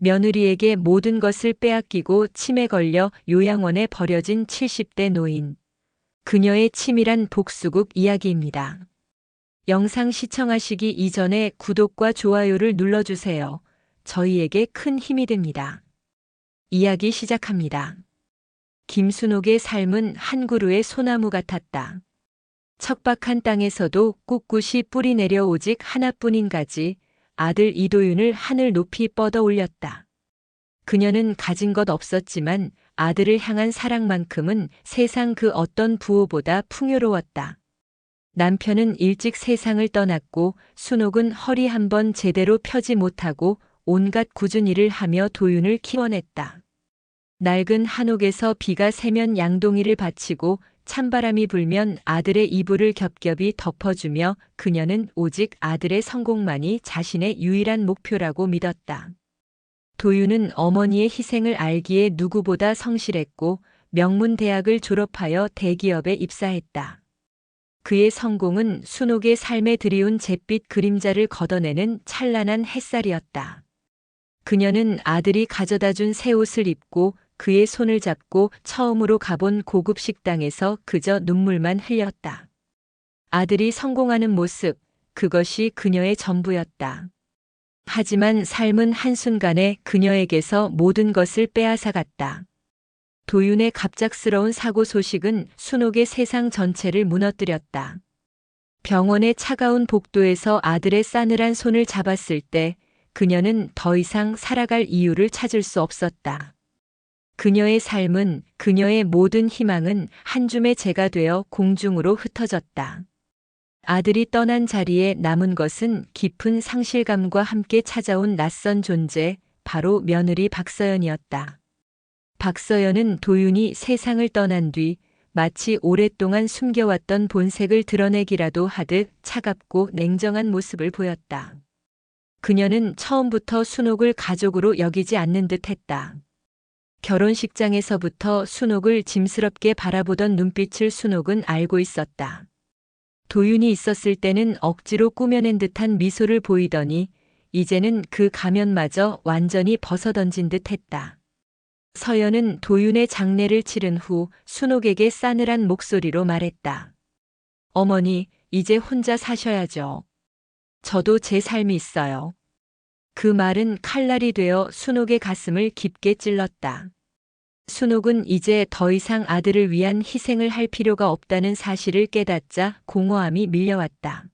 며느리에게 모든 것을 빼앗기고 침에 걸려 요양원에 버려진 70대 노인. 그녀의 치밀한 복수극 이야기입니다. 영상 시청하시기 이전에 구독과 좋아요를 눌러주세요. 저희에게 큰 힘이 됩니다. 이야기 시작합니다. 김순옥의 삶은 한 그루의 소나무 같았다. 척박한 땅에서도 꿋꿋이 뿌리 내려 오직 하나뿐인 가지, 아들 이도윤을 하늘 높이 뻗어 올렸다. 그녀는 가진 것 없었지만 아들을 향한 사랑만큼은 세상 그 어떤 부호보다 풍요로웠다. 남편은 일찍 세상을 떠났고 순옥은 허리 한번 제대로 펴지 못하고 온갖 굳은 일을 하며 도윤을 키워냈다. 낡은 한옥에서 비가 새면 양동이를 받치고 찬바람이 불면 아들의 이불을 겹겹이 덮어주며 그녀는 오직 아들의 성공만이 자신의 유일한 목표라고 믿었다. 도윤은 어머니의 희생을 알기에 누구보다 성실했고 명문대학을 졸업하여 대기업에 입사했다. 그의 성공은 순옥의 삶에 드리운 잿빛 그림자를 걷어내는 찬란한 햇살이었다. 그녀는 아들이 가져다준 새 옷을 입고 그의 손을 잡고 처음으로 가본 고급 식당에서 그저 눈물만 흘렸다. 아들이 성공하는 모습, 그것이 그녀의 전부였다. 하지만 삶은 한순간에 그녀에게서 모든 것을 빼앗아갔다. 도윤의 갑작스러운 사고 소식은 순옥의 세상 전체를 무너뜨렸다. 병원의 차가운 복도에서 아들의 싸늘한 손을 잡았을 때 그녀는 더 이상 살아갈 이유를 찾을 수 없었다. 그녀의 삶은, 그녀의 모든 희망은 한 줌의 재가 되어 공중으로 흩어졌다. 아들이 떠난 자리에 남은 것은 깊은 상실감과 함께 찾아온 낯선 존재, 바로 며느리 박서연이었다. 박서연은 도윤이 세상을 떠난 뒤 마치 오랫동안 숨겨왔던 본색을 드러내기라도 하듯 차갑고 냉정한 모습을 보였다. 그녀는 처음부터 순옥을 가족으로 여기지 않는 듯 했다. 결혼식장에서부터 순옥을 짐스럽게 바라보던 눈빛을 순옥은 알고 있었다. 도윤이 있었을 때는 억지로 꾸며낸 듯한 미소를 보이더니 이제는 그 가면마저 완전히 벗어던진 듯 했다. 서연은 도윤의 장례를 치른 후 순옥에게 싸늘한 목소리로 말했다. 어머니, 이제 혼자 사셔야죠. 저도 제 삶이 있어요. 그 말은 칼날이 되어 순옥의 가슴을 깊게 찔렀다. 순옥은 이제 더 이상 아들을 위한 희생을 할 필요가 없다는 사실을 깨닫자 공허함이 밀려왔다.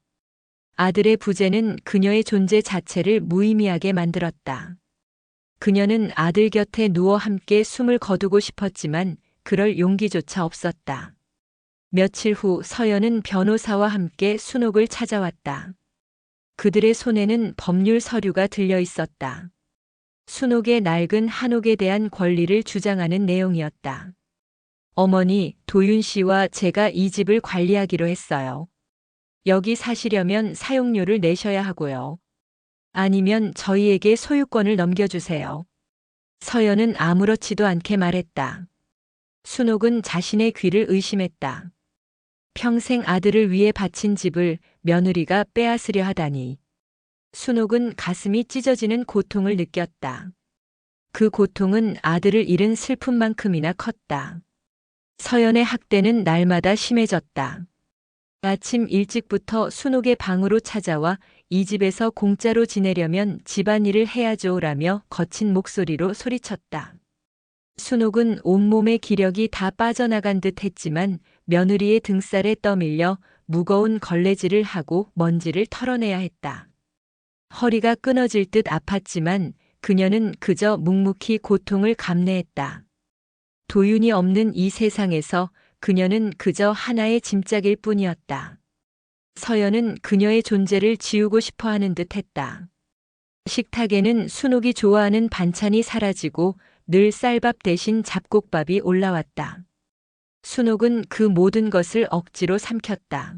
아들의 부재는 그녀의 존재 자체를 무의미하게 만들었다. 그녀는 아들 곁에 누워 함께 숨을 거두고 싶었지만 그럴 용기조차 없었다. 며칠 후 서연은 변호사와 함께 순옥을 찾아왔다. 그들의 손에는 법률 서류가 들려 있었다. 순옥의 낡은 한옥에 대한 권리를 주장하는 내용이었다. 어머니, 도윤 씨와 제가 이 집을 관리하기로 했어요. 여기 사시려면 사용료를 내셔야 하고요. 아니면 저희에게 소유권을 넘겨주세요. 서연은 아무렇지도 않게 말했다. 순옥은 자신의 귀를 의심했다. 평생 아들을 위해 바친 집을 며느리가 빼앗으려 하다니. 순옥은 가슴이 찢어지는 고통을 느꼈다. 그 고통은 아들을 잃은 슬픔만큼이나 컸다. 서연의 학대는 날마다 심해졌다. 아침 일찍부터 순옥의 방으로 찾아와 이 집에서 공짜로 지내려면 집안일을 해야죠라며 거친 목소리로 소리쳤다. 순옥은 온몸의 기력이 다 빠져나간 듯 했지만 며느리의 등살에 떠밀려 무거운 걸레질을 하고 먼지를 털어내야 했다. 허리가 끊어질 듯 아팠지만 그녀는 그저 묵묵히 고통을 감내했다. 도윤이 없는 이 세상에서 그녀는 그저 하나의 짐짝일 뿐이었다. 서연은 그녀의 존재를 지우고 싶어 하는 듯 했다. 식탁에는 순옥이 좋아하는 반찬이 사라지고 늘 쌀밥 대신 잡곡밥이 올라왔다. 순옥은 그 모든 것을 억지로 삼켰다.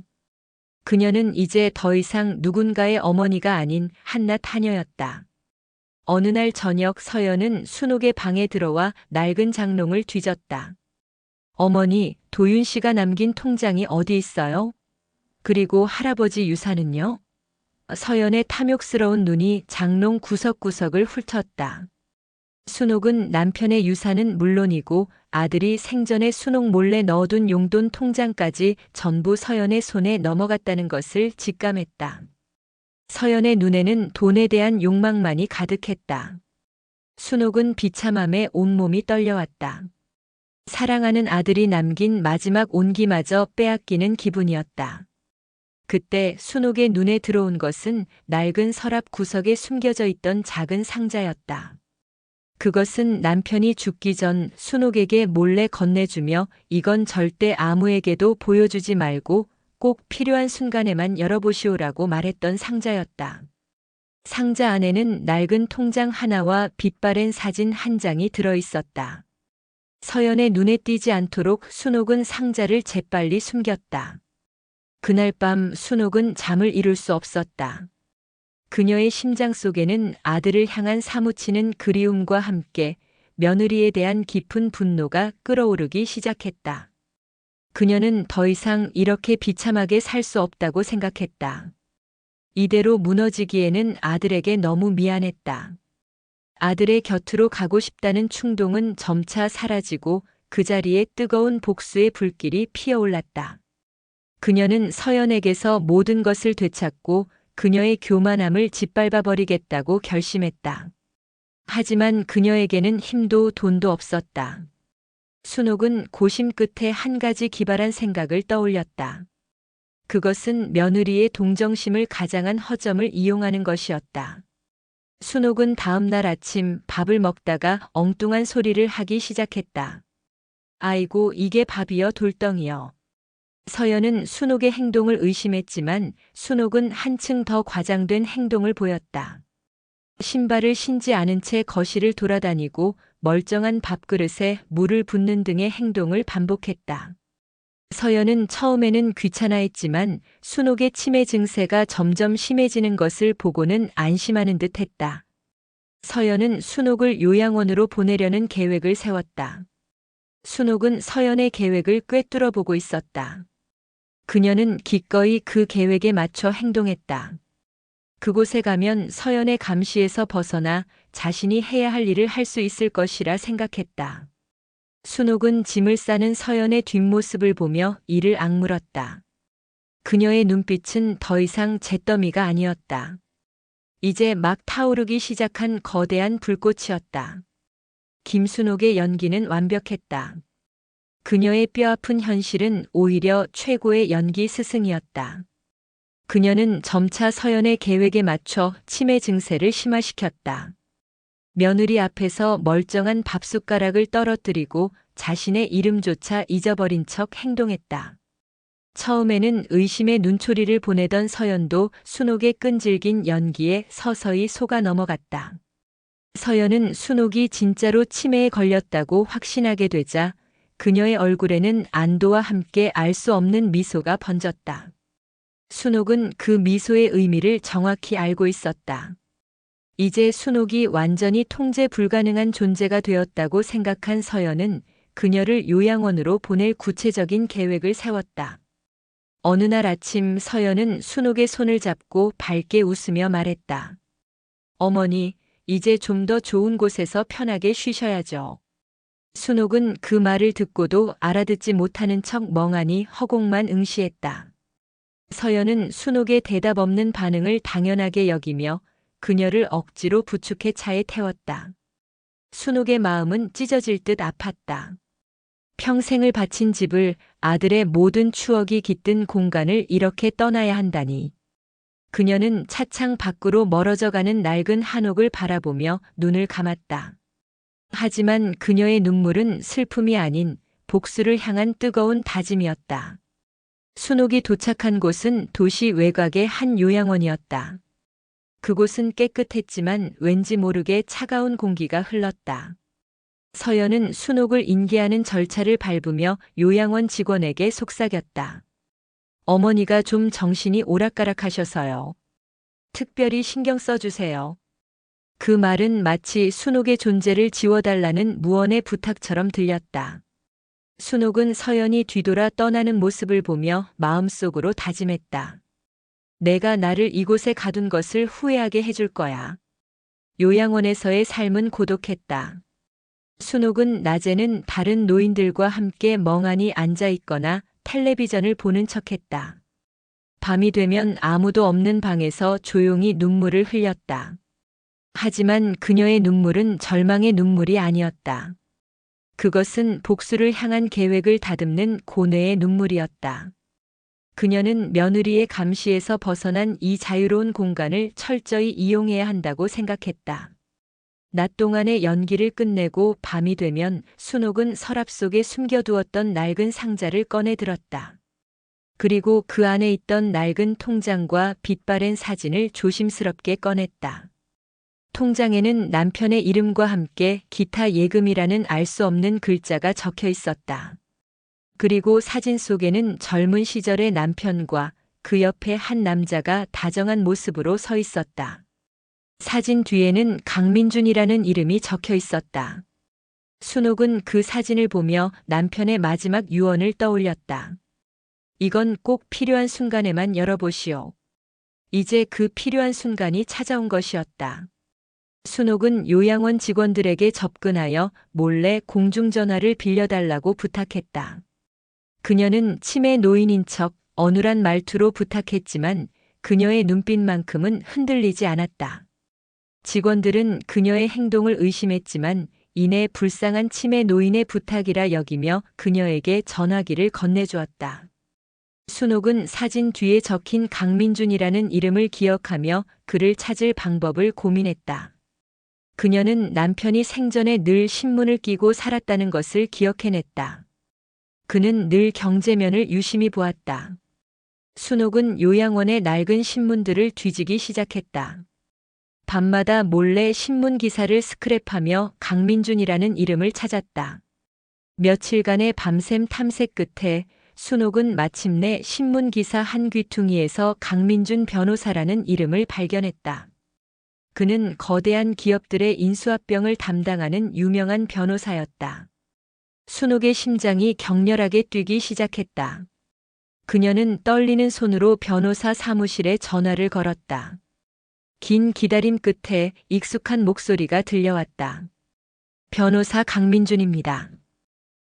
그녀는 이제 더 이상 누군가의 어머니가 아닌 한낱 하녀였다. 어느 날 저녁 서연은 순옥의 방에 들어와 낡은 장롱을 뒤졌다. 어머니, 도윤 씨가 남긴 통장이 어디 있어요? 그리고 할아버지 유산은요? 서연의 탐욕스러운 눈이 장롱 구석구석을 훑었다. 순옥은 남편의 유산은 물론이고 아들이 생전에 순옥 몰래 넣어둔 용돈 통장까지 전부 서연의 손에 넘어갔다는 것을 직감했다. 서연의 눈에는 돈에 대한 욕망만이 가득했다. 순옥은 비참함에 온몸이 떨려왔다. 사랑하는 아들이 남긴 마지막 온기마저 빼앗기는 기분이었다. 그때 순옥의 눈에 들어온 것은 낡은 서랍 구석에 숨겨져 있던 작은 상자였다. 그것은 남편이 죽기 전 순옥에게 몰래 건네주며 이건 절대 아무에게도 보여주지 말고 꼭 필요한 순간에만 열어보시오라고 말했던 상자였다. 상자 안에는 낡은 통장 하나와 빛바랜 사진 한 장이 들어있었다. 서연의 눈에 띄지 않도록 순옥은 상자를 재빨리 숨겼다. 그날 밤 순옥은 잠을 이룰 수 없었다. 그녀의 심장 속에는 아들을 향한 사무치는 그리움과 함께 며느리에 대한 깊은 분노가 끓어오르기 시작했다. 그녀는 더 이상 이렇게 비참하게 살 수 없다고 생각했다. 이대로 무너지기에는 아들에게 너무 미안했다. 아들의 곁으로 가고 싶다는 충동은 점차 사라지고 그 자리에 뜨거운 복수의 불길이 피어올랐다. 그녀는 서연에게서 모든 것을 되찾고 그녀의 교만함을 짓밟아 버리겠다고 결심했다. 하지만 그녀에게는 힘도 돈도 없었다. 순옥은 고심 끝에 한 가지 기발한 생각을 떠올렸다. 그것은 며느리의 동정심을 가장한 허점을 이용하는 것이었다. 순옥은 다음 날 아침 밥을 먹다가 엉뚱한 소리를 하기 시작했다. 아이고, 이게 밥이여 돌덩이여. 서연은 순옥의 행동을 의심했지만 순옥은 한층 더 과장된 행동을 보였다. 신발을 신지 않은 채 거실을 돌아다니고 멀쩡한 밥그릇에 물을 붓는 등의 행동을 반복했다. 서연은 처음에는 귀찮아했지만 순옥의 치매 증세가 점점 심해지는 것을 보고는 안심하는 듯 했다. 서연은 순옥을 요양원으로 보내려는 계획을 세웠다. 순옥은 서연의 계획을 꿰뚫어 보고 있었다. 그녀는 기꺼이 그 계획에 맞춰 행동했다. 그곳에 가면 서연의 감시에서 벗어나 자신이 해야 할 일을 할 수 있을 것이라 생각했다. 순옥은 짐을 싸는 서연의 뒷모습을 보며 이를 악물었다. 그녀의 눈빛은 더 이상 잿더미가 아니었다. 이제 막 타오르기 시작한 거대한 불꽃이었다. 김순옥의 연기는 완벽했다. 그녀의 뼈아픈 현실은 오히려 최고의 연기 스승이었다. 그녀는 점차 서연의 계획에 맞춰 치매 증세를 심화시켰다. 며느리 앞에서 멀쩡한 밥숟가락을 떨어뜨리고 자신의 이름조차 잊어버린 척 행동했다. 처음에는 의심의 눈초리를 보내던 서연도 순옥의 끈질긴 연기에 서서히 속아 넘어갔다. 서연은 순옥이 진짜로 치매에 걸렸다고 확신하게 되자 그녀의 얼굴에는 안도와 함께 알 수 없는 미소가 번졌다. 순옥은 그 미소의 의미를 정확히 알고 있었다. 이제 순옥이 완전히 통제 불가능한 존재가 되었다고 생각한 서연은 그녀를 요양원으로 보낼 구체적인 계획을 세웠다. 어느 날 아침 서연은 순옥의 손을 잡고 밝게 웃으며 말했다. 어머니, 이제 좀 더 좋은 곳에서 편하게 쉬셔야죠. 순옥은 그 말을 듣고도 알아듣지 못하는 척 멍하니 허공만 응시했다. 서연은 순옥의 대답 없는 반응을 당연하게 여기며 그녀를 억지로 부축해 차에 태웠다. 순옥의 마음은 찢어질 듯 아팠다. 평생을 바친 집을, 아들의 모든 추억이 깃든 공간을 이렇게 떠나야 한다니. 그녀는 차창 밖으로 멀어져 가는 낡은 한옥을 바라보며 눈을 감았다. 하지만 그녀의 눈물은 슬픔이 아닌 복수를 향한 뜨거운 다짐이었다. 순옥이 도착한 곳은 도시 외곽의 한 요양원이었다. 그곳은 깨끗했지만 왠지 모르게 차가운 공기가 흘렀다. 서연은 순옥을 인계하는 절차를 밟으며 요양원 직원에게 속삭였다. 어머니가 좀 정신이 오락가락하셔서요. 특별히 신경 써주세요. 그 말은 마치 순옥의 존재를 지워달라는 무언의 부탁처럼 들렸다. 순옥은 서연이 뒤돌아 떠나는 모습을 보며 마음속으로 다짐했다. 내가 나를 이곳에 가둔 것을 후회하게 해줄 거야. 요양원에서의 삶은 고독했다. 순옥은 낮에는 다른 노인들과 함께 멍하니 앉아 있거나 텔레비전을 보는 척했다. 밤이 되면 아무도 없는 방에서 조용히 눈물을 흘렸다. 하지만 그녀의 눈물은 절망의 눈물이 아니었다. 그것은 복수를 향한 계획을 다듬는 고뇌의 눈물이었다. 그녀는 며느리의 감시에서 벗어난 이 자유로운 공간을 철저히 이용해야 한다고 생각했다. 낮 동안의 연기를 끝내고 밤이 되면 순옥은 서랍 속에 숨겨두었던 낡은 상자를 꺼내 들었다. 그리고 그 안에 있던 낡은 통장과 빛바랜 사진을 조심스럽게 꺼냈다. 통장에는 남편의 이름과 함께 기타 예금이라는 알 수 없는 글자가 적혀 있었다. 그리고 사진 속에는 젊은 시절의 남편과 그 옆에 한 남자가 다정한 모습으로 서 있었다. 사진 뒤에는 강민준이라는 이름이 적혀 있었다. 순옥은 그 사진을 보며 남편의 마지막 유언을 떠올렸다. 이건 꼭 필요한 순간에만 열어보시오. 이제 그 필요한 순간이 찾아온 것이었다. 순옥은 요양원 직원들에게 접근하여 몰래 공중전화를 빌려달라고 부탁했다. 그녀는 치매 노인인 척 어눌한 말투로 부탁했지만 그녀의 눈빛만큼은 흔들리지 않았다. 직원들은 그녀의 행동을 의심했지만 이내 불쌍한 치매 노인의 부탁이라 여기며 그녀에게 전화기를 건네주었다. 순옥은 사진 뒤에 적힌 강민준이라는 이름을 기억하며 그를 찾을 방법을 고민했다. 그녀는 남편이 생전에 늘 신문을 끼고 살았다는 것을 기억해냈다. 그는 늘 경제면을 유심히 보았다. 순옥은 요양원의 낡은 신문들을 뒤지기 시작했다. 밤마다 몰래 신문 기사를 스크랩하며 강민준이라는 이름을 찾았다. 며칠간의 밤샘 탐색 끝에 순옥은 마침내 신문 기사 한 귀퉁이에서 강민준 변호사라는 이름을 발견했다. 그는 거대한 기업들의 인수합병을 담당하는 유명한 변호사였다. 순옥의 심장이 격렬하게 뛰기 시작했다. 그녀는 떨리는 손으로 변호사 사무실에 전화를 걸었다. 긴 기다림 끝에 익숙한 목소리가 들려왔다. 변호사 강민준입니다.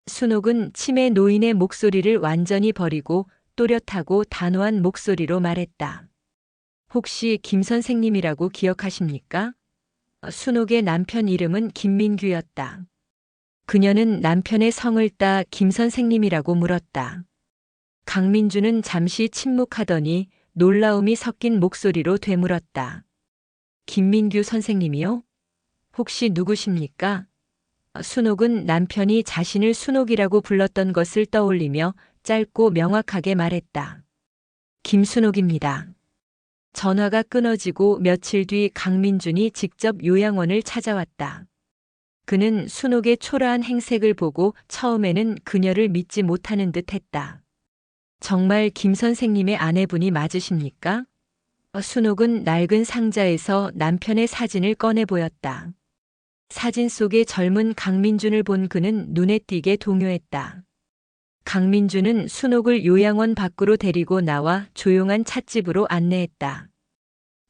순옥은 치매 노인의 목소리를 완전히 버리고 또렷하고 단호한 목소리로 말했다. 혹시 김 선생님이라고 기억하십니까? 순옥의 남편 이름은 김민규였다. 그녀는 남편의 성을 따 김 선생님이라고 물었다. 강민주는 잠시 침묵하더니 놀라움이 섞인 목소리로 되물었다. 김민규 선생님이요? 혹시 누구십니까? 순옥은 남편이 자신을 순옥이라고 불렀던 것을 떠올리며 짧고 명확하게 말했다. 김순옥입니다. 전화가 끊어지고 며칠 뒤 강민준이 직접 요양원을 찾아왔다. 그는 순옥의 초라한 행색을 보고 처음에는 그녀를 믿지 못하는 듯 했다. 정말 김 선생님의 아내분이 맞으십니까? 순옥은 낡은 상자에서 남편의 사진을 꺼내 보였다. 사진 속의 젊은 강민준을 본 그는 눈에 띄게 동요했다. 강민준은 순옥을 요양원 밖으로 데리고 나와 조용한 찻집으로 안내했다.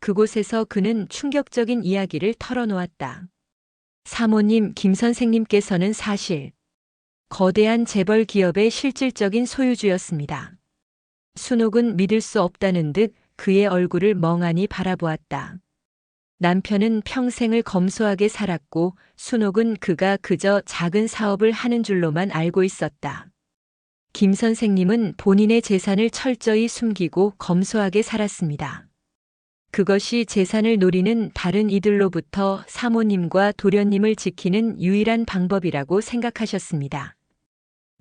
그곳에서 그는 충격적인 이야기를 털어놓았다. 사모님 김 선생님께서는 사실 거대한 재벌 기업의 실질적인 소유주였습니다. 순옥은 믿을 수 없다는 듯 그의 얼굴을 멍하니 바라보았다. 남편은 평생을 검소하게 살았고 순옥은 그가 그저 작은 사업을 하는 줄로만 알고 있었다. 김 선생님은 본인의 재산을 철저히 숨기고 검소하게 살았습니다. 그것이 재산을 노리는 다른 이들로부터 사모님과 도련님을 지키는 유일한 방법이라고 생각하셨습니다.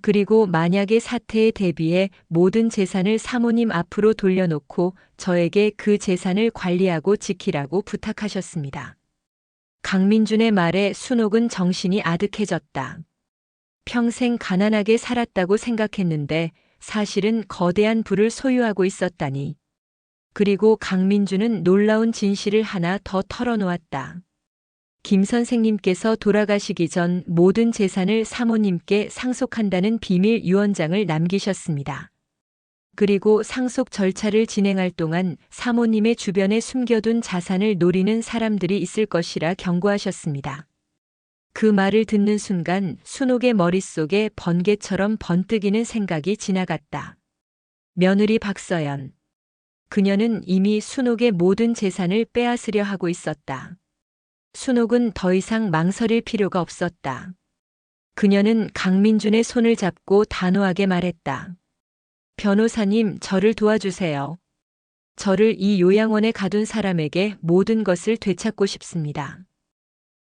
그리고 만약의 사태에 대비해 모든 재산을 사모님 앞으로 돌려놓고 저에게 그 재산을 관리하고 지키라고 부탁하셨습니다. 강민준의 말에 순옥은 정신이 아득해졌다. 평생 가난하게 살았다고 생각했는데 사실은 거대한 부를 소유하고 있었다니. 그리고 강민준은 놀라운 진실을 하나 더 털어놓았다. 김 선생님께서 돌아가시기 전 모든 재산을 사모님께 상속한다는 비밀 유언장을 남기셨습니다. 그리고 상속 절차를 진행할 동안 사모님의 주변에 숨겨둔 자산을 노리는 사람들이 있을 것이라 경고하셨습니다. 그 말을 듣는 순간 순옥의 머릿속에 번개처럼 번뜩이는 생각이 지나갔다. 며느리 박서연. 그녀는 이미 순옥의 모든 재산을 빼앗으려 하고 있었다. 순옥은 더 이상 망설일 필요가 없었다. 그녀는 강민준의 손을 잡고 단호하게 말했다. 변호사님, 저를 도와주세요. 저를 이 요양원에 가둔 사람에게 모든 것을 되찾고 싶습니다.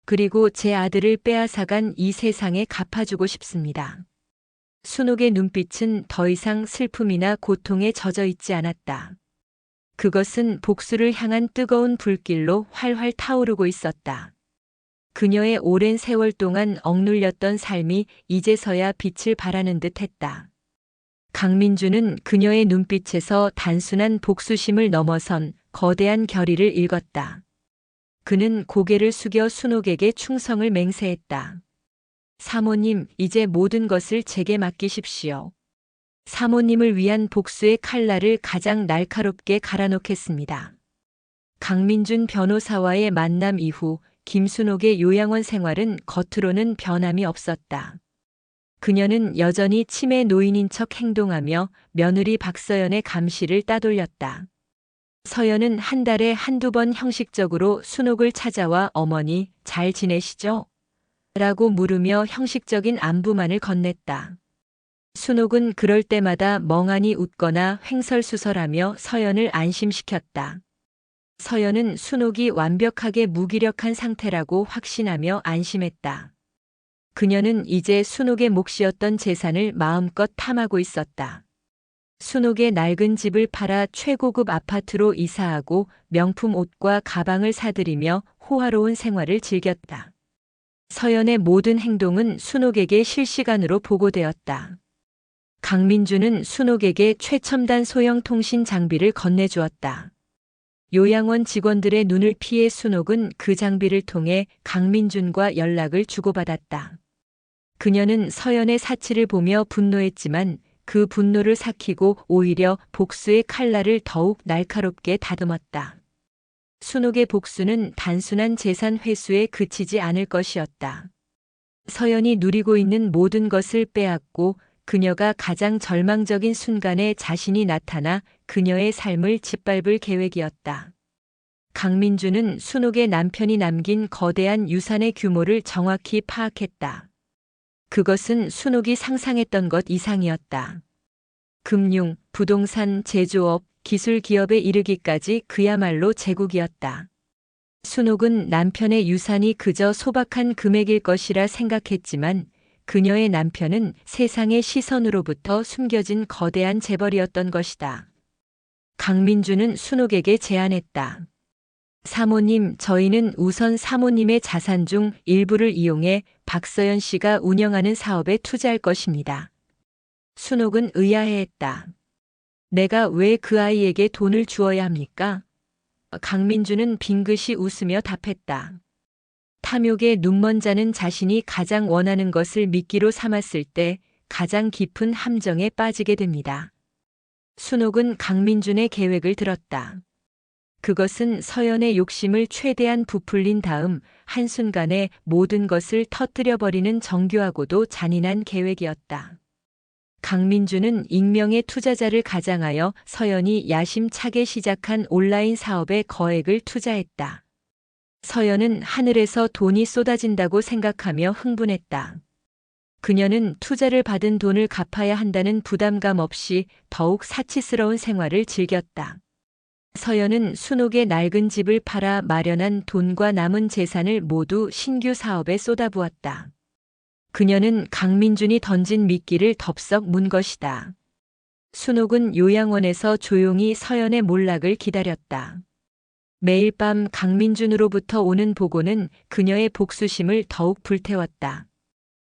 그리고 제 아들을 빼앗아간 이 세상에 갚아주고 싶습니다. 순옥의 눈빛은 더 이상 슬픔이나 고통에 젖어 있지 않았다. 그것은 복수를 향한 뜨거운 불길로 활활 타오르고 있었다. 그녀의 오랜 세월 동안 억눌렸던 삶이 이제서야 빛을 발하는 듯 했다. 강민주는 그녀의 눈빛에서 단순한 복수심을 넘어선 거대한 결의를 읽었다. 그는 고개를 숙여 순옥에게 충성을 맹세했다. 사모님, 이제 모든 것을 제게 맡기십시오. 사모님을 위한 복수의 칼날을 가장 날카롭게 갈아놓겠습니다. 강민준 변호사와의 만남 이후 김순옥의 요양원 생활은 겉으로는 변함이 없었다. 그녀는 여전히 치매 노인인 척 행동하며 며느리 박서연의 감시를 따돌렸다. 서연은 한 달에 한두 번 형식적으로 순옥을 찾아와 어머니, 잘 지내시죠? 라고 물으며 형식적인 안부만을 건넸다. 순옥은 그럴 때마다 멍하니 웃거나 횡설수설하며 서연을 안심시켰다. 서연은 순옥이 완벽하게 무기력한 상태라고 확신하며 안심했다. 그녀는 이제 순옥의 몫이었던 재산을 마음껏 탐하고 있었다. 순옥의 낡은 집을 팔아 최고급 아파트로 이사하고 명품 옷과 가방을 사들이며 호화로운 생활을 즐겼다. 서연의 모든 행동은 순옥에게 실시간으로 보고되었다. 강민주는 순옥에게 최첨단 소형 통신 장비를 건네주었다. 요양원 직원들의 눈을 피해 순옥은 그 장비를 통해 강민준과 연락을 주고받았다. 그녀는 서연의 사치를 보며 분노했지만 그 분노를 삭히고 오히려 복수의 칼날을 더욱 날카롭게 다듬었다. 순옥의 복수는 단순한 재산 회수에 그치지 않을 것이었다. 서연이 누리고 있는 모든 것을 빼앗고 그녀가 가장 절망적인 순간에 자신이 나타나 그녀의 삶을 짓밟을 계획이었다. 강민주는 순옥의 남편이 남긴 거대한 유산의 규모를 정확히 파악했다. 그것은 순옥이 상상했던 것 이상이었다. 금융, 부동산, 제조업, 기술 기업에 이르기까지 그야말로 제국이었다. 순옥은 남편의 유산이 그저 소박한 금액일 것이라 생각했지만 그녀의 남편은 세상의 시선으로부터 숨겨진 거대한 재벌이었던 것이다. 강민주는 순옥에게 제안했다. 사모님, 저희는 우선 사모님의 자산 중 일부를 이용해 박서연 씨가 운영하는 사업에 투자할 것입니다. 순옥은 의아해했다. 내가 왜 그 아이에게 돈을 주어야 합니까? 강민주는 빙긋이 웃으며 답했다. 탐욕에 눈먼 자는 자신이 가장 원하는 것을 미끼로 삼았을 때 가장 깊은 함정에 빠지게 됩니다. 순옥은 강민준의 계획을 들었다. 그것은 서연의 욕심을 최대한 부풀린 다음 한순간에 모든 것을 터뜨려버리는 정교하고도 잔인한 계획이었다. 강민주는 익명의 투자자를 가장하여 서연이 야심차게 시작한 온라인 사업에 거액을 투자했다. 서연은 하늘에서 돈이 쏟아진다고 생각하며 흥분했다. 그녀는 투자를 받은 돈을 갚아야 한다는 부담감 없이 더욱 사치스러운 생활을 즐겼다. 서연은 순옥의 낡은 집을 팔아 마련한 돈과 남은 재산을 모두 신규 사업에 쏟아부었다. 그녀는 강민준이 던진 미끼를 덥석 문 것이다. 순옥은 요양원에서 조용히 서연의 몰락을 기다렸다. 매일 밤 강민준으로부터 오는 보고는 그녀의 복수심을 더욱 불태웠다.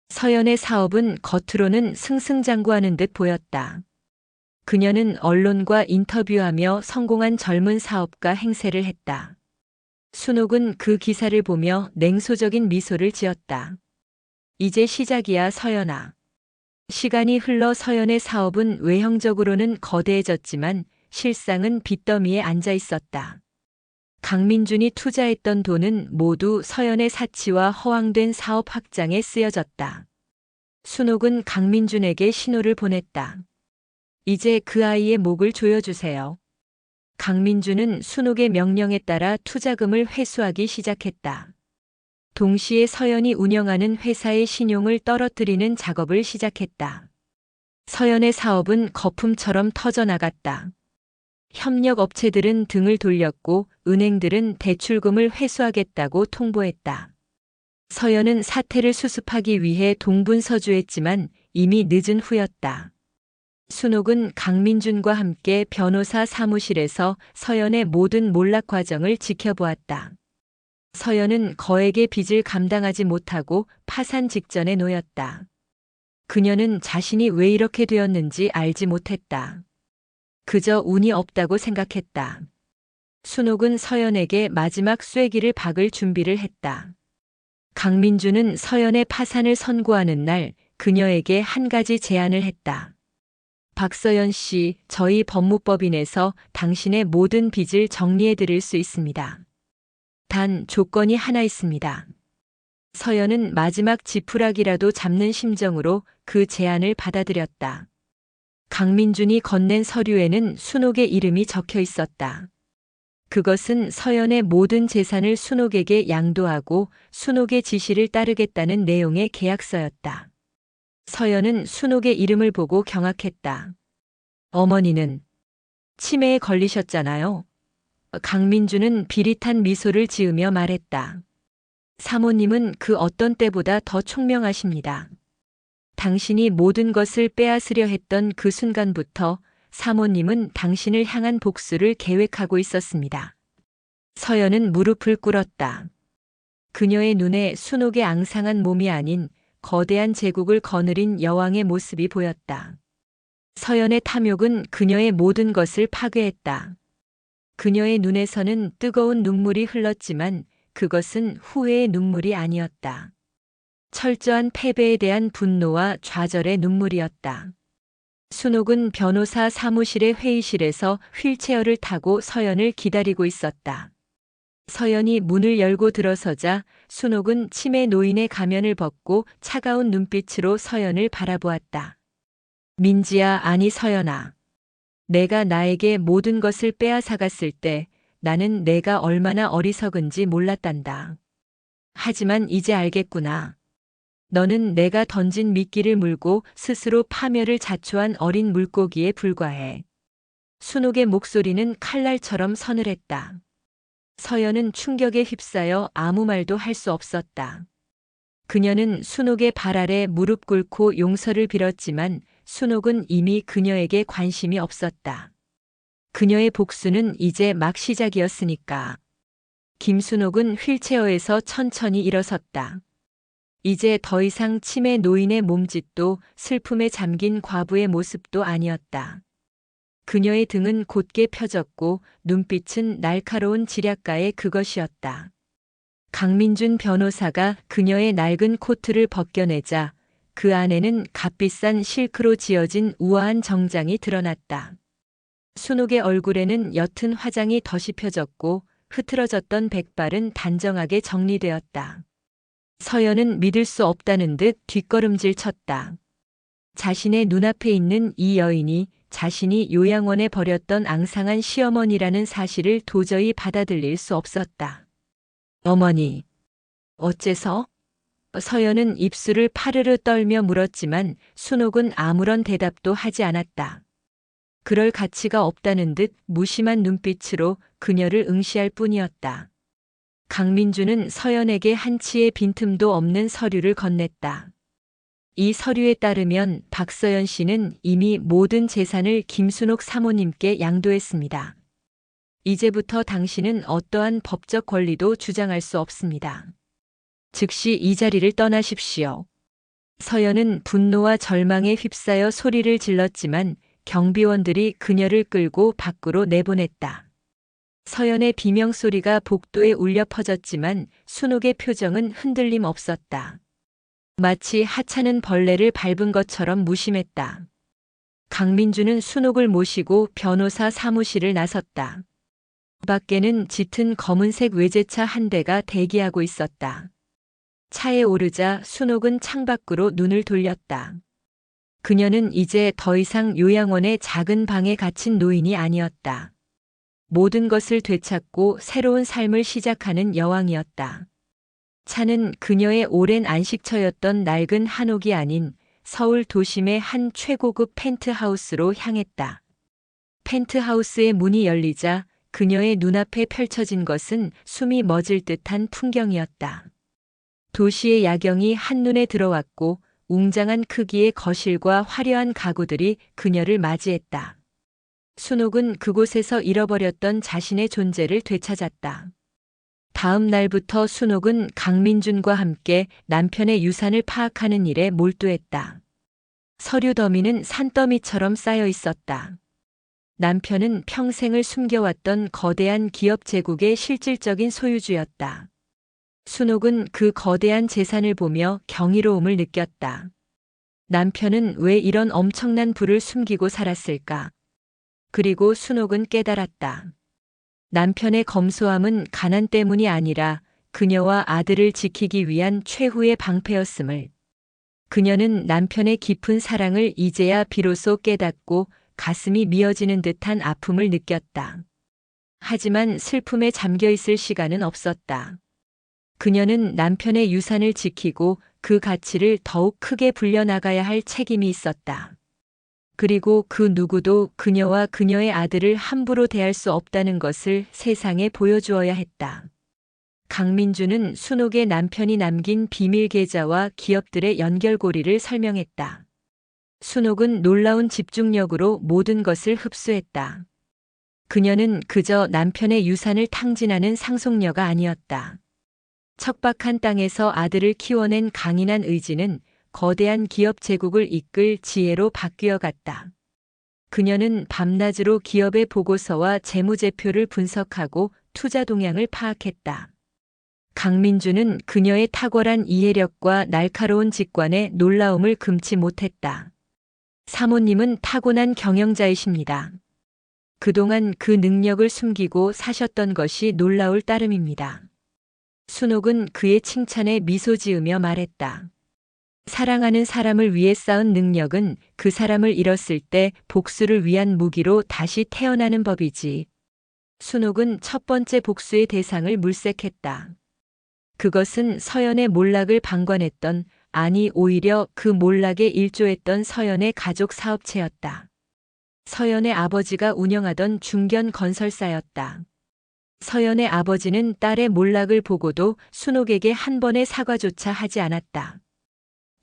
서연의 사업은 겉으로는 승승장구하는 듯 보였다. 그녀는 언론과 인터뷰하며 성공한 젊은 사업가 행세를 했다. 순옥은 그 기사를 보며 냉소적인 미소를 지었다. 이제 시작이야, 서연아. 시간이 흘러 서연의 사업은 외형적으로는 거대해졌지만 실상은 빚더미에 앉아 있었다. 강민준이 투자했던 돈은 모두 서연의 사치와 허황된 사업 확장에 쓰여졌다. 순옥은 강민준에게 신호를 보냈다. 이제 그 아이의 목을 조여주세요. 강민준은 순옥의 명령에 따라 투자금을 회수하기 시작했다. 동시에 서연이 운영하는 회사의 신용을 떨어뜨리는 작업을 시작했다. 서연의 사업은 거품처럼 터져나갔다. 협력 업체들은 등을 돌렸고 은행들은 대출금을 회수하겠다고 통보했다. 서연은 사태를 수습하기 위해 동분서주했지만 이미 늦은 후였다. 순옥은 강민준과 함께 변호사 사무실에서 서연의 모든 몰락 과정을 지켜보았다. 서연은 거액의 빚을 감당하지 못하고 파산 직전에 놓였다. 그녀는 자신이 왜 이렇게 되었는지 알지 못했다. 그저 운이 없다고 생각했다. 순옥은 서연에게 마지막 쐐기를 박을 준비를 했다. 강민준은 서연의 파산을 선고하는 날 그녀에게 한 가지 제안을 했다. 박서연 씨, 저희 법무법인에서 당신의 모든 빚을 정리해 드릴 수 있습니다. 단 조건이 하나 있습니다. 서연은 마지막 지푸라기라도 잡는 심정으로 그 제안을 받아들였다. 강민준이 건넨 서류에는 순옥의 이름이 적혀 있었다. 그것은 서연의 모든 재산을 순옥에게 양도하고 순옥의 지시를 따르겠다는 내용의 계약서였다. 서연은 순옥의 이름을 보고 경악했다. 어머니는 치매에 걸리셨잖아요. 강민준은 비릿한 미소를 지으며 말했다. 사모님은 그 어떤 때보다 더 총명하십니다. 당신이 모든 것을 빼앗으려 했던 그 순간부터 사모님은 당신을 향한 복수를 계획하고 있었습니다. 서연은 무릎을 꿇었다. 그녀의 눈에 순옥의 앙상한 몸이 아닌 거대한 제국을 거느린 여왕의 모습이 보였다. 서연의 탐욕은 그녀의 모든 것을 파괴했다. 그녀의 눈에서는 뜨거운 눈물이 흘렀지만 그것은 후회의 눈물이 아니었다. 철저한 패배에 대한 분노와 좌절의 눈물이었다. 순옥은 변호사 사무실의 회의실에서 휠체어를 타고 서연을 기다리고 있었다. 서연이 문을 열고 들어서자 순옥은 치매 노인의 가면을 벗고 차가운 눈빛으로 서연을 바라보았다. 민지야, 아니 서연아. 내가 나에게 모든 것을 빼앗아갔을 때 나는 내가 얼마나 어리석은지 몰랐단다. 하지만 이제 알겠구나. 너는 내가 던진 미끼를 물고 스스로 파멸을 자초한 어린 물고기에 불과해. 순옥의 목소리는 칼날처럼 서늘했다. 서연은 충격에 휩싸여 아무 말도 할 수 없었다. 그녀는 순옥의 발 아래 무릎 꿇고 용서를 빌었지만 순옥은 이미 그녀에게 관심이 없었다. 그녀의 복수는 이제 막 시작이었으니까. 김순옥은 휠체어에서 천천히 일어섰다. 이제 더 이상 치매 노인의 몸짓도 슬픔에 잠긴 과부의 모습도 아니었다. 그녀의 등은 곧게 펴졌고 눈빛은 날카로운 지략가의 그것이었다. 강민준 변호사가 그녀의 낡은 코트를 벗겨내자 그 안에는 값비싼 실크로 지어진 우아한 정장이 드러났다. 순옥의 얼굴에는 옅은 화장이 덧이 펴졌고 흐트러졌던 백발은 단정하게 정리되었다. 서연은 믿을 수 없다는 듯 뒷걸음질 쳤다. 자신의 눈앞에 있는 이 여인이 자신이 요양원에 버렸던 앙상한 시어머니라는 사실을 도저히 받아들일 수 없었다. 어머니, 어째서? 서연은 입술을 파르르 떨며 물었지만 순옥은 아무런 대답도 하지 않았다. 그럴 가치가 없다는 듯 무심한 눈빛으로 그녀를 응시할 뿐이었다. 강민준은 서연에게 한치의 빈틈도 없는 서류를 건넸다. 이 서류에 따르면 박서연 씨는 이미 모든 재산을 김순옥 사모님께 양도했습니다. 이제부터 당신은 어떠한 법적 권리도 주장할 수 없습니다. 즉시 이 자리를 떠나십시오. 서연은 분노와 절망에 휩싸여 소리를 질렀지만 경비원들이 그녀를 끌고 밖으로 내보냈다. 서연의 비명소리가 복도에 울려 퍼졌지만 순옥의 표정은 흔들림 없었다. 마치 하찮은 벌레를 밟은 것처럼 무심했다. 강민주는 순옥을 모시고 변호사 사무실을 나섰다. 밖에는 짙은 검은색 외제차 한 대가 대기하고 있었다. 차에 오르자 순옥은 창밖으로 눈을 돌렸다. 그녀는 이제 더 이상 요양원의 작은 방에 갇힌 노인이 아니었다. 모든 것을 되찾고 새로운 삶을 시작하는 여왕이었다. 차는 그녀의 오랜 안식처였던 낡은 한옥이 아닌 서울 도심의 한 최고급 펜트하우스로 향했다. 펜트하우스의 문이 열리자 그녀의 눈앞에 펼쳐진 것은 숨이 멎을 듯한 풍경이었다. 도시의 야경이 한눈에 들어왔고 웅장한 크기의 거실과 화려한 가구들이 그녀를 맞이했다. 순옥은 그곳에서 잃어버렸던 자신의 존재를 되찾았다. 다음 날부터 순옥은 강민준과 함께 남편의 유산을 파악하는 일에 몰두했다. 서류 더미는 산더미처럼 쌓여 있었다. 남편은 평생을 숨겨왔던 거대한 기업 제국의 실질적인 소유주였다. 순옥은 그 거대한 재산을 보며 경이로움을 느꼈다. 남편은 왜 이런 엄청난 부를 숨기고 살았을까? 그리고 순옥은 깨달았다. 남편의 검소함은 가난 때문이 아니라 그녀와 아들을 지키기 위한 최후의 방패였음을. 그녀는 남편의 깊은 사랑을 이제야 비로소 깨닫고 가슴이 미어지는 듯한 아픔을 느꼈다. 하지만 슬픔에 잠겨 있을 시간은 없었다. 그녀는 남편의 유산을 지키고 그 가치를 더욱 크게 불려나가야 할 책임이 있었다. 그리고 그 누구도 그녀와 그녀의 아들을 함부로 대할 수 없다는 것을 세상에 보여주어야 했다. 강민주는 순옥의 남편이 남긴 비밀 계좌와 기업들의 연결고리를 설명했다. 순옥은 놀라운 집중력으로 모든 것을 흡수했다. 그녀는 그저 남편의 유산을 탕진하는 상속녀가 아니었다. 척박한 땅에서 아들을 키워낸 강인한 의지는 거대한 기업 제국을 이끌 지혜로 바뀌어 갔다. 그녀는 밤낮으로 기업의 보고서와 재무제표를 분석하고 투자 동향을 파악했다. 강민주는 그녀의 탁월한 이해력과 날카로운 직관에 놀라움을 금치 못했다. 사모님은 타고난 경영자이십니다. 그동안 그 능력을 숨기고 사셨던 것이 놀라울 따름입니다. 순옥은 그의 칭찬에 미소 지으며 말했다. 사랑하는 사람을 위해 쌓은 능력은 그 사람을 잃었을 때 복수를 위한 무기로 다시 태어나는 법이지. 순옥은 첫 번째 복수의 대상을 물색했다. 그것은 서연의 몰락을 방관했던, 아니 오히려 그 몰락에 일조했던 서연의 가족 사업체였다. 서연의 아버지가 운영하던 중견 건설사였다. 서연의 아버지는 딸의 몰락을 보고도 순옥에게 한 번의 사과조차 하지 않았다.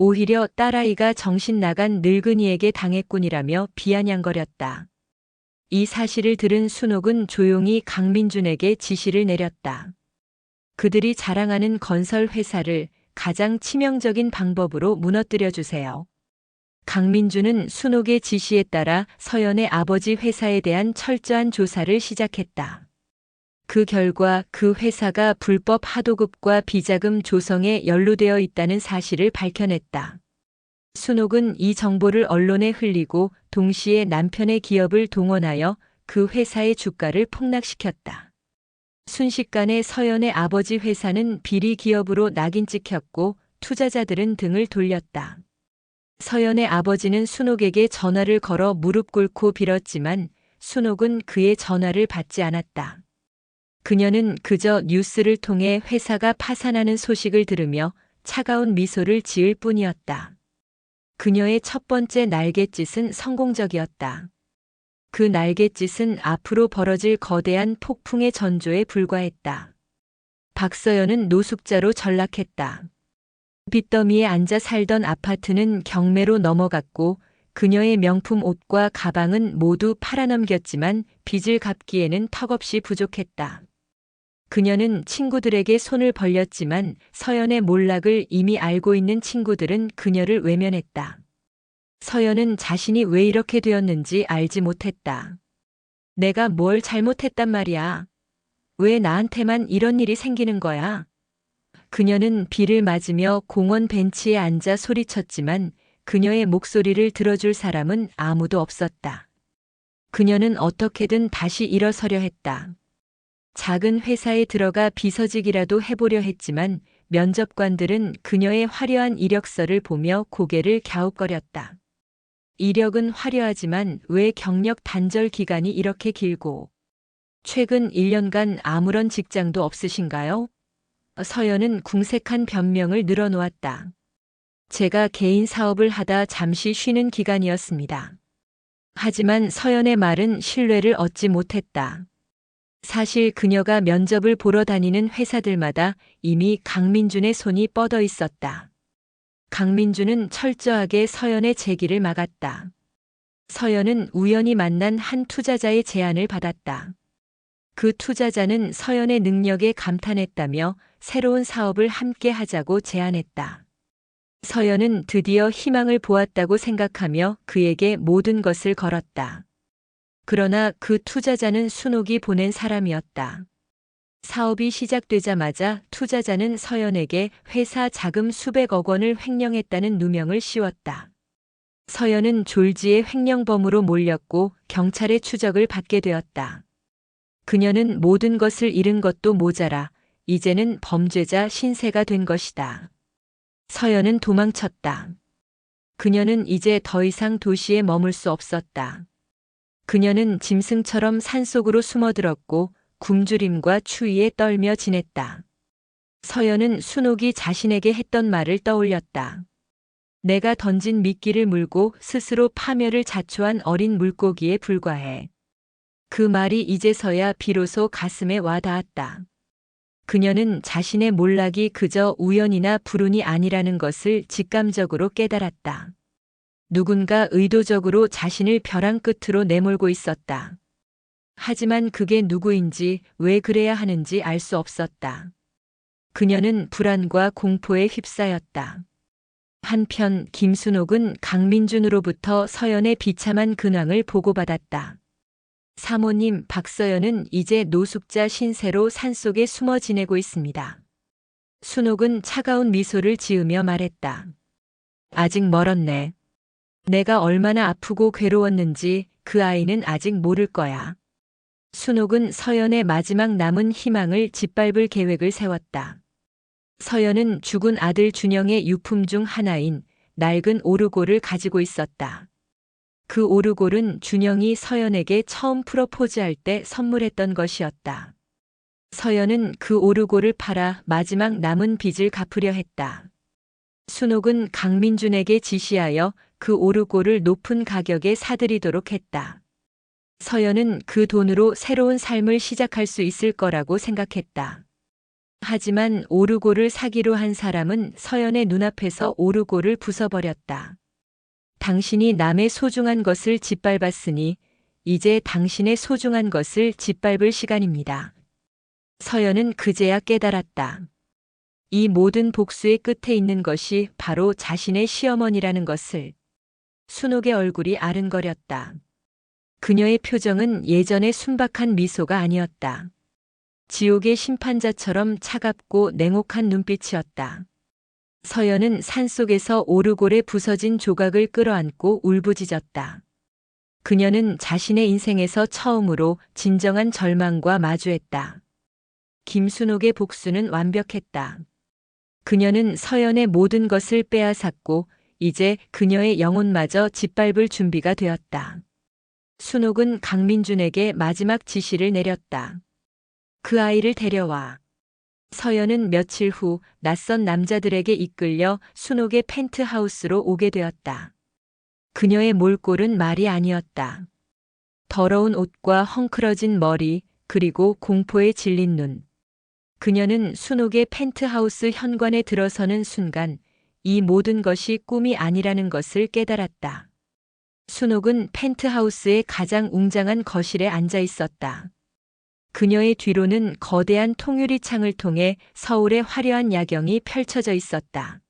오히려 딸아이가 정신 나간 늙은이에게 당했군이라며 비아냥거렸다. 이 사실을 들은 순옥은 조용히 강민준에게 지시를 내렸다. 그들이 자랑하는 건설 회사를 가장 치명적인 방법으로 무너뜨려 주세요. 강민준은 순옥의 지시에 따라 서연의 아버지 회사에 대한 철저한 조사를 시작했다. 그 결과 그 회사가 불법 하도급과 비자금 조성에 연루되어 있다는 사실을 밝혀냈다. 순옥은 이 정보를 언론에 흘리고 동시에 남편의 기업을 동원하여 그 회사의 주가를 폭락시켰다. 순식간에 서연의 아버지 회사는 비리 기업으로 낙인 찍혔고 투자자들은 등을 돌렸다. 서연의 아버지는 순옥에게 전화를 걸어 무릎 꿇고 빌었지만 순옥은 그의 전화를 받지 않았다. 그녀는 그저 뉴스를 통해 회사가 파산하는 소식을 들으며 차가운 미소를 지을 뿐이었다. 그녀의 첫 번째 날갯짓은 성공적이었다. 그 날갯짓은 앞으로 벌어질 거대한 폭풍의 전조에 불과했다. 박서연은 노숙자로 전락했다. 빚더미에 앉아 살던 아파트는 경매로 넘어갔고 그녀의 명품 옷과 가방은 모두 팔아넘겼지만 빚을 갚기에는 턱없이 부족했다. 그녀는 친구들에게 손을 벌렸지만 서연의 몰락을 이미 알고 있는 친구들은 그녀를 외면했다. 서연은 자신이 왜 이렇게 되었는지 알지 못했다. 내가 뭘 잘못했단 말이야. 왜 나한테만 이런 일이 생기는 거야? 그녀는 비를 맞으며 공원 벤치에 앉아 소리쳤지만 그녀의 목소리를 들어줄 사람은 아무도 없었다. 그녀는 어떻게든 다시 일어서려 했다. 작은 회사에 들어가 비서직이라도 해보려 했지만 면접관들은 그녀의 화려한 이력서를 보며 고개를 갸웃거렸다. 이력은 화려하지만 왜 경력 단절 기간이 이렇게 길고 최근 1년간 아무런 직장도 없으신가요? 서연은 궁색한 변명을 늘어놓았다. 제가 개인 사업을 하다 잠시 쉬는 기간이었습니다. 하지만 서연의 말은 신뢰를 얻지 못했다. 사실 그녀가 면접을 보러 다니는 회사들마다 이미 강민준의 손이 뻗어 있었다. 강민준은 철저하게 서연의 재기를 막았다. 서연은 우연히 만난 한 투자자의 제안을 받았다. 그 투자자는 서연의 능력에 감탄했다며 새로운 사업을 함께 하자고 제안했다. 서연은 드디어 희망을 보았다고 생각하며 그에게 모든 것을 걸었다. 그러나 그 투자자는 순옥이 보낸 사람이었다. 사업이 시작되자마자 투자자는 서연에게 회사 자금 수백억 원을 횡령했다는 누명을 씌웠다. 서연은 졸지에 횡령범으로 몰렸고 경찰의 추적을 받게 되었다. 그녀는 모든 것을 잃은 것도 모자라 이제는 범죄자 신세가 된 것이다. 서연은 도망쳤다. 그녀는 이제 더 이상 도시에 머물 수 없었다. 그녀는 짐승처럼 산속으로 숨어들었고 굶주림과 추위에 떨며 지냈다. 서연은 순옥이 자신에게 했던 말을 떠올렸다. 내가 던진 미끼를 물고 스스로 파멸을 자초한 어린 물고기에 불과해. 그 말이 이제서야 비로소 가슴에 와닿았다. 그녀는 자신의 몰락이 그저 우연이나 불운이 아니라는 것을 직감적으로 깨달았다. 누군가 의도적으로 자신을 벼랑 끝으로 내몰고 있었다. 하지만 그게 누구인지 왜 그래야 하는지 알 수 없었다. 그녀는 불안과 공포에 휩싸였다. 한편 김순옥은 강민준으로부터 서연의 비참한 근황을 보고받았다. 사모님, 박서연은 이제 노숙자 신세로 산속에 숨어 지내고 있습니다. 순옥은 차가운 미소를 지으며 말했다. 아직 멀었네. 내가 얼마나 아프고 괴로웠는지 그 아이는 아직 모를 거야. 순옥은 서연의 마지막 남은 희망을 짓밟을 계획을 세웠다. 서연은 죽은 아들 준영의 유품 중 하나인 낡은 오르골을 가지고 있었다. 그 오르골은 준영이 서연에게 처음 프로포즈할 때 선물했던 것이었다. 서연은 그 오르골을 팔아 마지막 남은 빚을 갚으려 했다. 순옥은 강민준에게 지시하여 그 오르골을 높은 가격에 사들이도록 했다. 서연은 그 돈으로 새로운 삶을 시작할 수 있을 거라고 생각했다. 하지만 오르골을 사기로 한 사람은 서연의 눈앞에서 오르골을 부숴버렸다. 당신이 남의 소중한 것을 짓밟았으니 이제 당신의 소중한 것을 짓밟을 시간입니다. 서연은 그제야 깨달았다. 이 모든 복수의 끝에 있는 것이 바로 자신의 시어머니라는 것을. 순옥의 얼굴이 아른거렸다. 그녀의 표정은 예전의 순박한 미소가 아니었다. 지옥의 심판자처럼 차갑고 냉혹한 눈빛이었다. 서연은 산속에서 오르골에 부서진 조각을 끌어안고 울부짖었다. 그녀는 자신의 인생에서 처음으로 진정한 절망과 마주했다. 김순옥의 복수는 완벽했다. 그녀는 서연의 모든 것을 빼앗았고 이제 그녀의 영혼마저 짓밟을 준비가 되었다. 순옥은 강민준에게 마지막 지시를 내렸다. 그 아이를 데려와. 서연은 며칠 후 낯선 남자들에게 이끌려 순옥의 펜트하우스로 오게 되었다. 그녀의 몰골은 말이 아니었다. 더러운 옷과 헝클어진 머리, 그리고 공포에 질린 눈. 그녀는 순옥의 펜트하우스 현관에 들어서는 순간 이 모든 것이 꿈이 아니라는 것을 깨달았다. 순옥은 펜트하우스의 가장 웅장한 거실에 앉아 있었다. 그녀의 뒤로는 거대한 통유리 창을 통해 서울의 화려한 야경이 펼쳐져 있었다.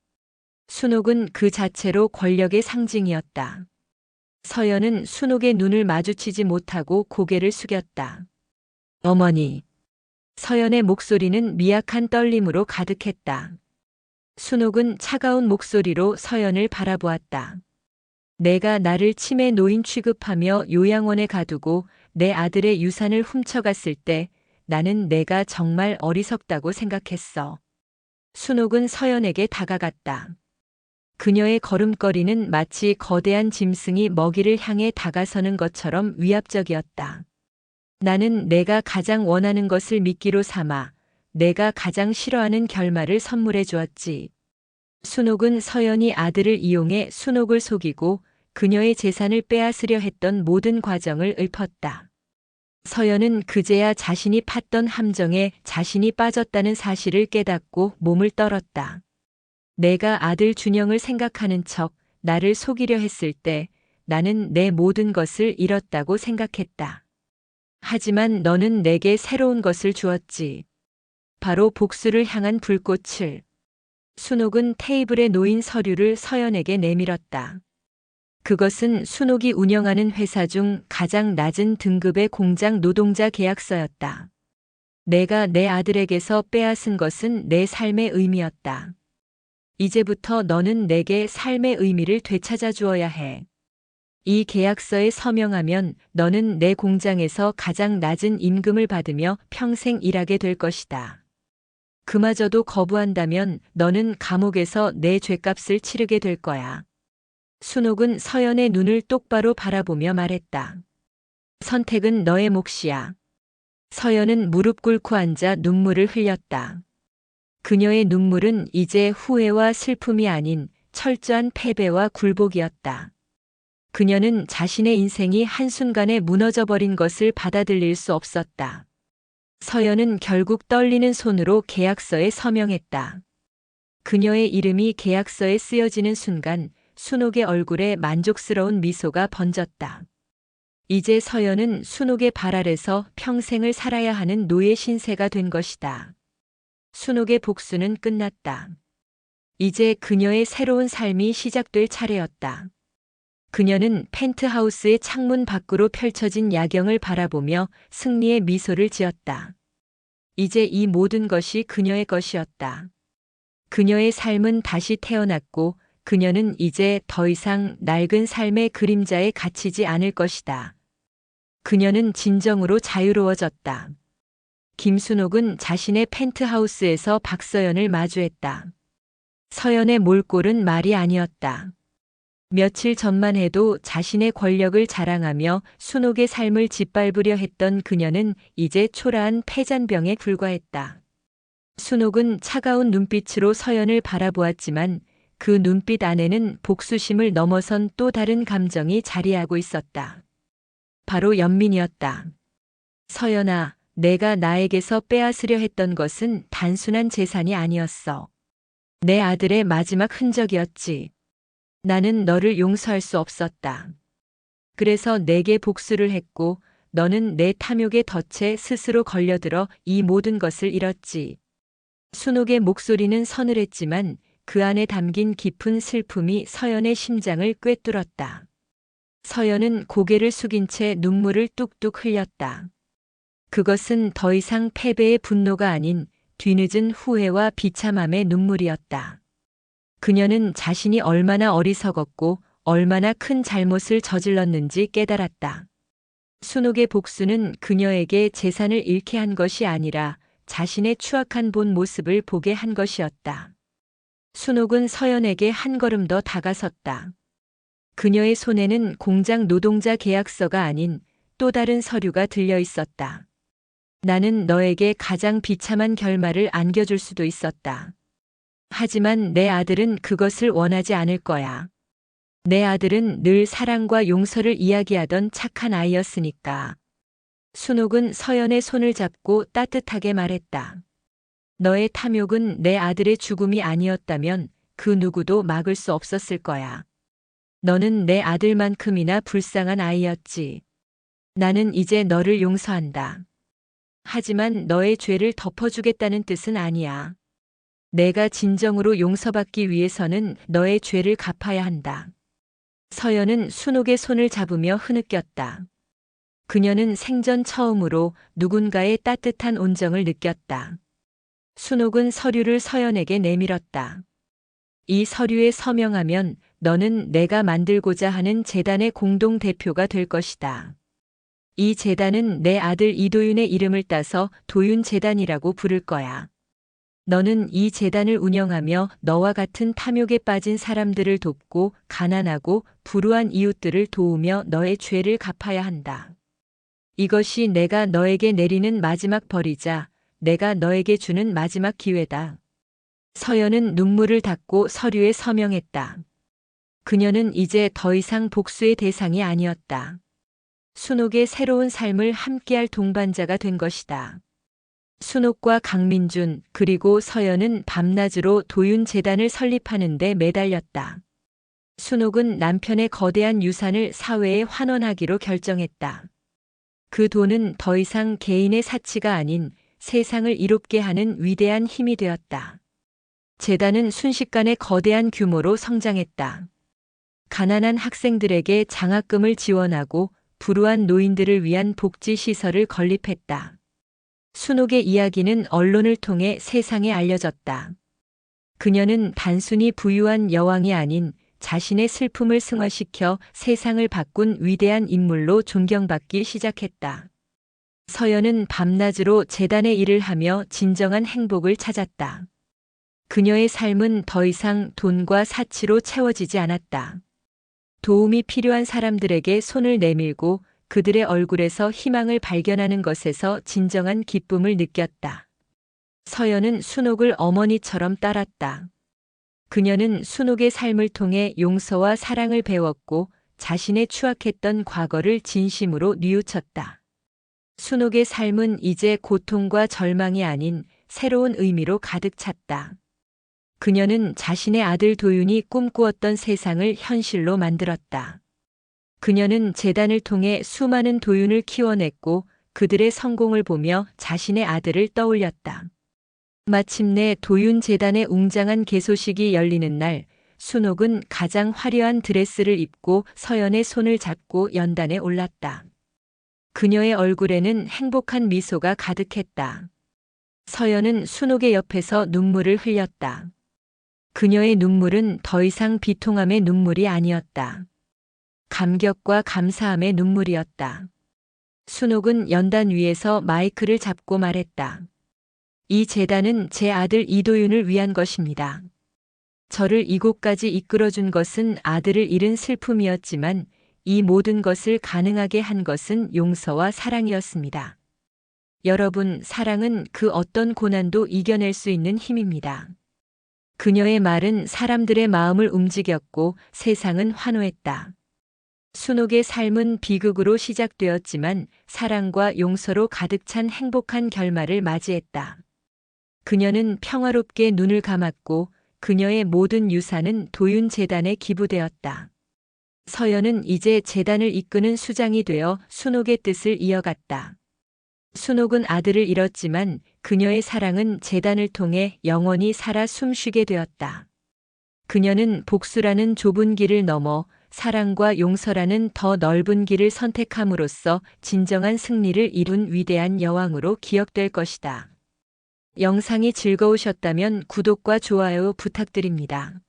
순옥은 그 자체로 권력의 상징이었다. 서연은 순옥의 눈을 마주치지 못하고 고개를 숙였다. 어머니. 서연의 목소리는 미약한 떨림으로 가득했다. 순옥은 차가운 목소리로 서연을 바라보았다. 내가 나를 치매 노인 취급하며 요양원에 가두고 내 아들의 유산을 훔쳐갔을 때 나는 내가 정말 어리석다고 생각했어. 순옥은 서연에게 다가갔다. 그녀의 걸음걸이는 마치 거대한 짐승이 먹이를 향해 다가서는 것처럼 위압적이었다. 나는 내가 가장 원하는 것을 미끼로 삼아 내가 가장 싫어하는 결말을 선물해 주었지. 순옥은 서연이 아들을 이용해 순옥을 속이고 그녀의 재산을 빼앗으려 했던 모든 과정을 읊었다. 서연은 그제야 자신이 팠던 함정에 자신이 빠졌다는 사실을 깨닫고 몸을 떨었다. 내가 아들 준영을 생각하는 척 나를 속이려 했을 때 나는 내 모든 것을 잃었다고 생각했다. 하지만 너는 내게 새로운 것을 주었지. 바로 복수를 향한 불꽃을. 순옥은 테이블에 놓인 서류를 서연에게 내밀었다. 그것은 순옥이 운영하는 회사 중 가장 낮은 등급의 공장 노동자 계약서였다. 내가 내 아들에게서 빼앗은 것은 내 삶의 의미였다. 이제부터 너는 내게 삶의 의미를 되찾아 주어야 해. 이 계약서에 서명하면 너는 내 공장에서 가장 낮은 임금을 받으며 평생 일하게 될 것이다. 그마저도 거부한다면 너는 감옥에서 내 죗값을 치르게 될 거야. 순옥은 서연의 눈을 똑바로 바라보며 말했다. 선택은 너의 몫이야. 서연은 무릎 꿇고 앉아 눈물을 흘렸다. 그녀의 눈물은 이제 후회와 슬픔이 아닌 철저한 패배와 굴복이었다. 그녀는 자신의 인생이 한순간에 무너져버린 것을 받아들일 수 없었다. 서연은 결국 떨리는 손으로 계약서에 서명했다. 그녀의 이름이 계약서에 쓰여지는 순간 순옥의 얼굴에 만족스러운 미소가 번졌다. 이제 서연은 순옥의 발 아래서 평생을 살아야 하는 노예 신세가 된 것이다. 순옥의 복수는 끝났다. 이제 그녀의 새로운 삶이 시작될 차례였다. 그녀는 펜트하우스의 창문 밖으로 펼쳐진 야경을 바라보며 승리의 미소를 지었다. 이제 이 모든 것이 그녀의 것이었다. 그녀의 삶은 다시 태어났고 그녀는 이제 더 이상 낡은 삶의 그림자에 갇히지 않을 것이다. 그녀는 진정으로 자유로워졌다. 김순옥은 자신의 펜트하우스에서 박서연을 마주했다. 서연의 몰골은 말이 아니었다. 며칠 전만 해도 자신의 권력을 자랑하며 순옥의 삶을 짓밟으려 했던 그녀는 이제 초라한 폐잔병에 불과했다. 순옥은 차가운 눈빛으로 서연을 바라보았지만 그 눈빛 안에는 복수심을 넘어선 또 다른 감정이 자리하고 있었다. 바로 연민이었다. 서연아, 내가 나에게서 빼앗으려 했던 것은 단순한 재산이 아니었어. 내 아들의 마지막 흔적이었지. 나는 너를 용서할 수 없었다. 그래서 내게 복수를 했고 너는 내 탐욕의 덫에 스스로 걸려들어 이 모든 것을 잃었지. 순옥의 목소리는 서늘했지만 그 안에 담긴 깊은 슬픔이 서연의 심장을 꿰뚫었다. 서연은 고개를 숙인 채 눈물을 뚝뚝 흘렸다. 그것은 더 이상 패배의 분노가 아닌 뒤늦은 후회와 비참함의 눈물이었다. 그녀는 자신이 얼마나 어리석었고 얼마나 큰 잘못을 저질렀는지 깨달았다. 순옥의 복수는 그녀에게 재산을 잃게 한 것이 아니라 자신의 추악한 본 모습을 보게 한 것이었다. 순옥은 서연에게 한 걸음 더 다가섰다. 그녀의 손에는 공장 노동자 계약서가 아닌 또 다른 서류가 들려 있었다. 나는 너에게 가장 비참한 결말을 안겨줄 수도 있었다. 하지만 내 아들은 그것을 원하지 않을 거야. 내 아들은 늘 사랑과 용서를 이야기하던 착한 아이였으니까. 순옥은 서연의 손을 잡고 따뜻하게 말했다. 너의 탐욕은 내 아들의 죽음이 아니었다면 그 누구도 막을 수 없었을 거야. 너는 내 아들만큼이나 불쌍한 아이였지. 나는 이제 너를 용서한다. 하지만 너의 죄를 덮어주겠다는 뜻은 아니야. 내가 진정으로 용서받기 위해서는 너의 죄를 갚아야 한다. 서연은 순옥의 손을 잡으며 흐느꼈다. 그녀는 생전 처음으로 누군가의 따뜻한 온정을 느꼈다. 순옥은 서류를 서연에게 내밀었다. 이 서류에 서명하면 너는 내가 만들고자 하는 재단의 공동 대표가 될 것이다. 이 재단은 내 아들 이도윤의 이름을 따서 도윤재단이라고 부를 거야. 너는 이 재단을 운영하며 너와 같은 탐욕에 빠진 사람들을 돕고 가난하고 불우한 이웃들을 도우며 너의 죄를 갚아야 한다. 이것이 내가 너에게 내리는 마지막 벌이자 내가 너에게 주는 마지막 기회다. 서연은 눈물을 닦고 서류에 서명했다. 그녀는 이제 더 이상 복수의 대상이 아니었다. 순옥의 새로운 삶을 함께할 동반자가 된 것이다. 순옥과 강민준 그리고 서연은 밤낮으로 도윤재단을 설립하는 데 매달렸다. 순옥은 남편의 거대한 유산을 사회에 환원하기로 결정했다. 그 돈은 더 이상 개인의 사치가 아닌 세상을 이롭게 하는 위대한 힘이 되었다. 재단은 순식간에 거대한 규모로 성장했다. 가난한 학생들에게 장학금을 지원하고 불우한 노인들을 위한 복지시설을 건립했다. 순옥의 이야기는 언론을 통해 세상에 알려졌다. 그녀는 단순히 부유한 여왕이 아닌 자신의 슬픔을 승화시켜 세상을 바꾼 위대한 인물로 존경받기 시작했다. 서연은 밤낮으로 재단의 일을 하며 진정한 행복을 찾았다. 그녀의 삶은 더 이상 돈과 사치로 채워지지 않았다. 도움이 필요한 사람들에게 손을 내밀고 그들의 얼굴에서 희망을 발견하는 것에서 진정한 기쁨을 느꼈다. 서연은 순옥을 어머니처럼 따랐다. 그녀는 순옥의 삶을 통해 용서와 사랑을 배웠고 자신의 추악했던 과거를 진심으로 뉘우쳤다. 순옥의 삶은 이제 고통과 절망이 아닌 새로운 의미로 가득 찼다. 그녀는 자신의 아들 도윤이 꿈꾸었던 세상을 현실로 만들었다. 그녀는 재단을 통해 수많은 도윤을 키워냈고 그들의 성공을 보며 자신의 아들을 떠올렸다. 마침내 도윤재단의 웅장한 개소식이 열리는 날, 순옥은 가장 화려한 드레스를 입고 서연의 손을 잡고 연단에 올랐다. 그녀의 얼굴에는 행복한 미소가 가득했다. 서연은 순옥의 옆에서 눈물을 흘렸다. 그녀의 눈물은 더 이상 비통함의 눈물이 아니었다. 감격과 감사함의 눈물이었다. 순옥은 연단 위에서 마이크를 잡고 말했다. 이 재단은 제 아들 이도윤을 위한 것입니다. 저를 이곳까지 이끌어준 것은 아들을 잃은 슬픔이었지만 이 모든 것을 가능하게 한 것은 용서와 사랑이었습니다. 여러분, 사랑은 그 어떤 고난도 이겨낼 수 있는 힘입니다. 그녀의 말은 사람들의 마음을 움직였고 세상은 환호했다. 순옥의 삶은 비극으로 시작되었지만 사랑과 용서로 가득 찬 행복한 결말을 맞이했다. 그녀는 평화롭게 눈을 감았고 그녀의 모든 유산은 도윤재단에 기부되었다. 서연은 이제 재단을 이끄는 수장이 되어 순옥의 뜻을 이어갔다. 순옥은 아들을 잃었지만 그녀의 사랑은 재단을 통해 영원히 살아 숨쉬게 되었다. 그녀는 복수라는 좁은 길을 넘어 사랑과 용서라는 더 넓은 길을 선택함으로써 진정한 승리를 이룬 위대한 여왕으로 기억될 것이다. 영상이 즐거우셨다면 구독과 좋아요 부탁드립니다.